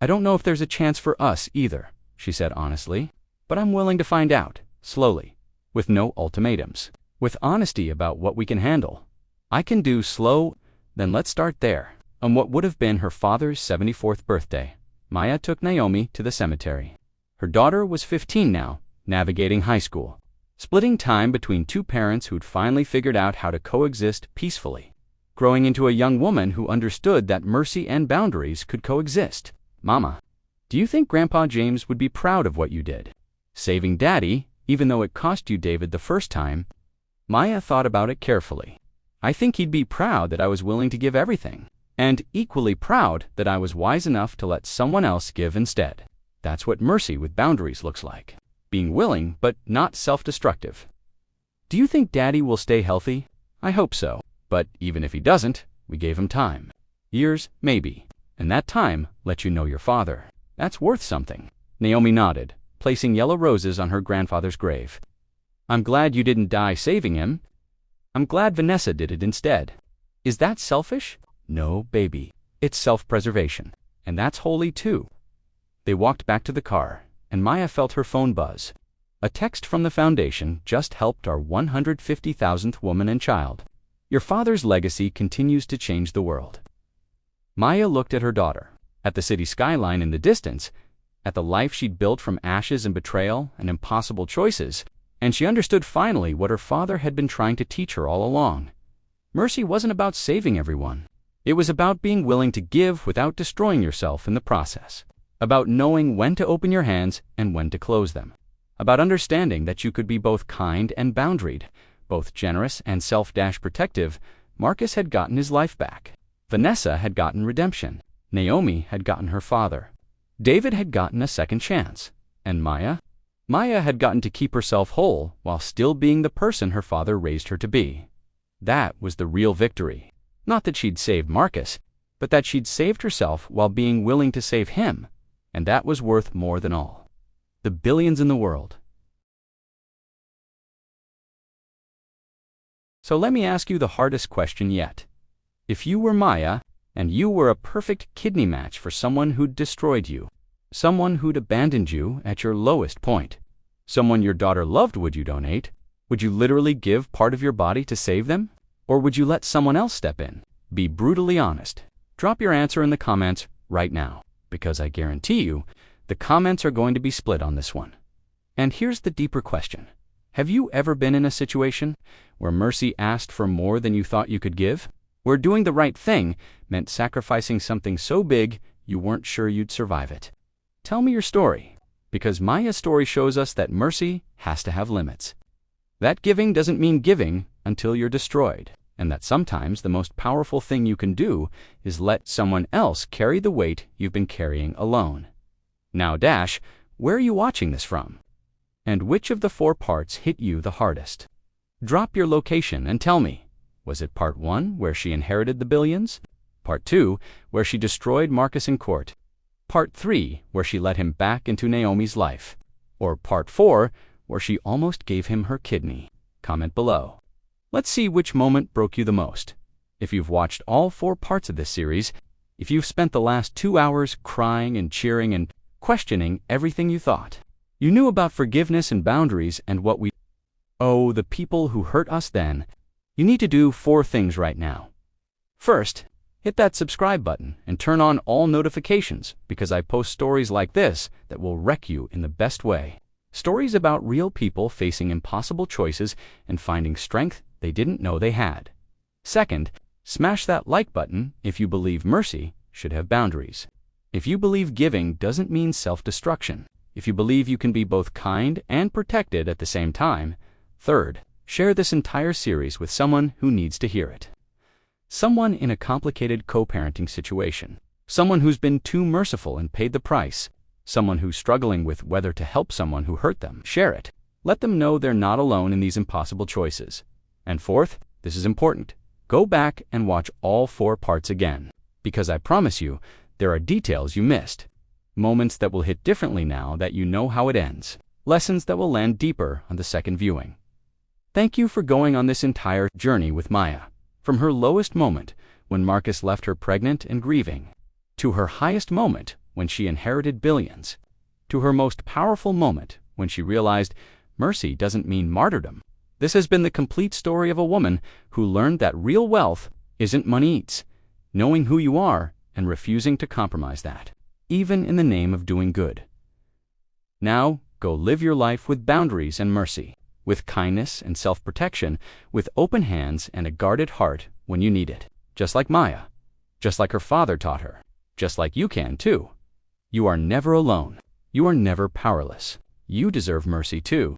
Speaker 2: "I don't know if there's a chance for us either," she said honestly, "but I'm willing to find out, slowly, with no ultimatums, with honesty about what we can handle. I can do slow, then let's start there." On what would have been her father's 74th birthday, Maya took Naomi to the cemetery. Her daughter was 15 now, navigating high school, splitting time between two parents who'd finally figured out how to coexist peacefully, growing into a young woman who understood that mercy and boundaries could coexist. "Mama, do you think Grandpa James would be proud of what you did? Saving Daddy, even though it cost you David the first time?" Maya thought about it carefully. "I think he'd be proud that I was willing to give everything, and equally proud that I was wise enough to let someone else give instead. That's what mercy with boundaries looks like. Being willing, but not self-destructive." "Do you think Daddy will stay healthy?" "I hope so. But even if he doesn't, we gave him time. Years, maybe. And that time let you know your father. That's worth something." Naomi nodded, placing yellow roses on her grandfather's grave. "I'm glad you didn't die saving him. I'm glad Vanessa did it instead. Is that selfish? No, baby. It's self-preservation. And that's holy too." They walked back to the car, and Maya felt her phone buzz. A text from the Foundation just helped our 150,000th woman and child. Your father's legacy continues to change the world. Maya looked at her daughter, at the city skyline in the distance, at the life she'd built from ashes and betrayal and impossible choices, and she understood finally what her father had been trying to teach her all along. Mercy wasn't about saving everyone. It was about being willing to give without destroying yourself in the process. About knowing when to open your hands and when to close them. About understanding that you could be both kind and boundaried, both generous and self-protective. Marcus had gotten his life back. Vanessa had gotten redemption. Naomi had gotten her father. David had gotten a second chance. And Maya? Maya had gotten to keep herself whole while still being the person her father raised her to be. That was the real victory. Not that she'd saved Marcus, but that she'd saved herself while being willing to save him, and that was worth more than all. The billions in the world. So let me ask you the hardest question yet. If you were Maya, and you were a perfect kidney match for someone who'd destroyed you, someone who'd abandoned you at your lowest point, someone your daughter loved, would you donate? Would you literally give part of your body to save them? Or would you let someone else step in? Be brutally honest. Drop your answer in the comments right now, because I guarantee you, the comments are going to be split on this one. And here's the deeper question. Have you ever been in a situation where mercy asked for more than you thought you could give? Where doing the right thing meant sacrificing something so big you weren't sure you'd survive it? Tell me your story, because Maya's story shows us that mercy has to have limits. That giving doesn't mean giving until you're destroyed, and that sometimes the most powerful thing you can do is let someone else carry the weight you've been carrying alone. Now, where are you watching this from? And which of the 4 parts hit you the hardest? Drop your location and tell me. Was it part 1, where she inherited the billions? Part 2, where she destroyed Marcus in court? Part 3, where she let him back into Naomi's life? Or part 4, where she almost gave him her kidney? Comment below. Let's see which moment broke you the most. If you've watched all 4 parts of this series, if you've spent the last 2 hours crying and cheering and questioning everything you thought, you knew about forgiveness and boundaries and what we owe the people who hurt us then, you need to do 4 things right now. First, hit that subscribe button and turn on all notifications, because I post stories like this that will wreck you in the best way. Stories about real people facing impossible choices and finding strength they didn't know they had. Second, smash that like button if you believe mercy should have boundaries. If you believe giving doesn't mean self-destruction. If you believe you can be both kind and protected at the same time. Third, share this entire series with someone who needs to hear it. Someone in a complicated co-parenting situation. Someone who's been too merciful and paid the price. Someone who's struggling with whether to help someone who hurt them. Share it. Let them know they're not alone in these impossible choices. And fourth, this is important. Go back and watch all 4 parts again, because I promise you, there are details you missed. Moments that will hit differently now that you know how it ends. Lessons that will land deeper on the second viewing. Thank you for going on this entire journey with Maya. From her lowest moment, when Marcus left her pregnant and grieving, to her highest moment, when she inherited billions, to her most powerful moment, when she realized mercy doesn't mean martyrdom. This has been the complete story of a woman who learned that real wealth isn't money eats, knowing who you are and refusing to compromise that, even in the name of doing good. Now, go live your life with boundaries and mercy, with kindness and self-protection, with open hands and a guarded heart when you need it, just like Maya, just like her father taught her, just like you can too. You are never alone. You are never powerless. You deserve mercy too.